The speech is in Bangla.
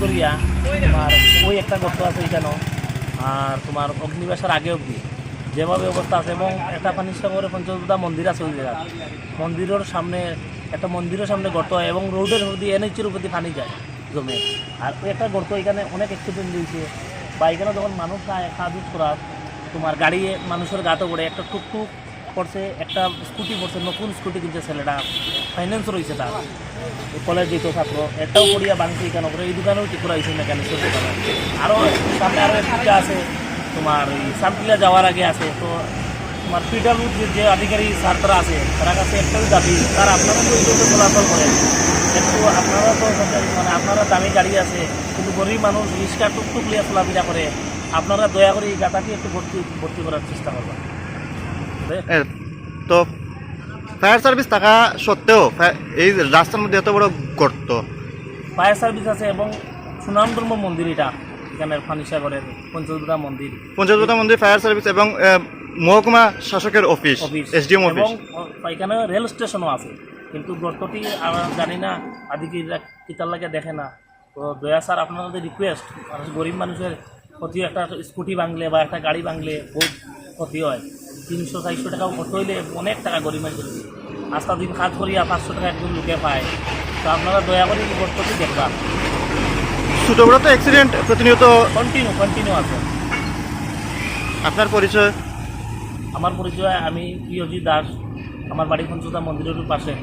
করিয়া তোমার ওই একটা গর্ত আছে এখানে, আর তোমার অগ্নিবাসার আগে অবধি যেভাবে অবস্থা আছে, এবং একটা পানিসাগরের পঞ্চদুদা মন্দির আছে ওই জায়গা, মন্দিরের সামনে একটা মন্দিরের সামনে গর্ত হয় এবং রোডের উপর দিয়ে এনএইচের উপর দিয়ে পানি যায় জমে। আর ওই একটা গর্ত এখানে অনেক অ্যাক্সিডেন্ট হয়েছে, বা এখানে যখন মানুষ খাওয়া দুধ করা তোমার গাড়ি মানুষের গাতে পড়ে, একটা টুকটুক পড়ছে, একটা স্কুটি পড়ছে, নতুন স্কুটি কিনছে ছেলেটা, ফাইন্যান্স রয়েছে তার, কলেজ যেত ছাত্র, একটাও পড়িয়া বাংছে কেন করে, এই দোকানেও ঠিক করা হয়েছে মেকানিক্সের দোকানে। আরও সামনে আরও একটা আছে তোমার এই সানপিলা যাওয়ার আগে আছে। তো তোমার পিডাব্লিউ যে আধিকারিক স্যাররা আছে তারা কাছে একটাই দাবি, তার আপনারা তো এইভাবে চলাচল করেন, একটু আপনারা তো মানে আপনারা দামি গাড়ি আছে, কিন্তু গরিব মানুষ রিক্সা টুকটুক লিয়ে চলাফেরা করে, আপনারা দয়া করে এই গাতাটি একটু ভর্তি করার চেষ্টা করবেন। তো ফায়ার সার্ভিস থাকা সত্ত্বেও এই রাস্তার মধ্যে এত বড় গর্ত। ফায়ার সার্ভিস আছে এবং সুনামধর্ম মন্দির, এটা এখানের ফানিসাগরের পঞ্চদুদা মন্দির, পঞ্চদুদা মন্দির, ফায়ার সার্ভিস এবং মহকুমা শাসকের অফিস, এসডিএম অফিস, এবং এখানে রেল স্টেশনও আছে। কিন্তু গর্তটি আমরা জানি না, আধিকারিকরা কিতার লাগে দেখে না। তো দয়া স্যার আপনাদের রিকোয়েস্ট, মানুষ গরিব মানুষের ক্ষতি, একটা স্কুটি ভাঙলে বা একটা গাড়ি ভাঙলে বহুত ক্ষতি হয়, 300-400 টাকাও ক্ষতি হইলে অনেক টাকা গরিব মানুষের। আস্তা দিন কাজ করিয়া 500 টাকা একজন লোকে পায়। তো আপনারা দয়া করে এই গর্তটি দেখবা। ছোট বড় তো অ্যাক্সিডেন্ট প্রতিনিয়ত কন্টিনিউ আছে। আপনার পরিচয়? আমার পরিচয়, আমি প্রিয়জি দাস, আমার বাড়ি পঞ্চদা মন্দিরের পাশে।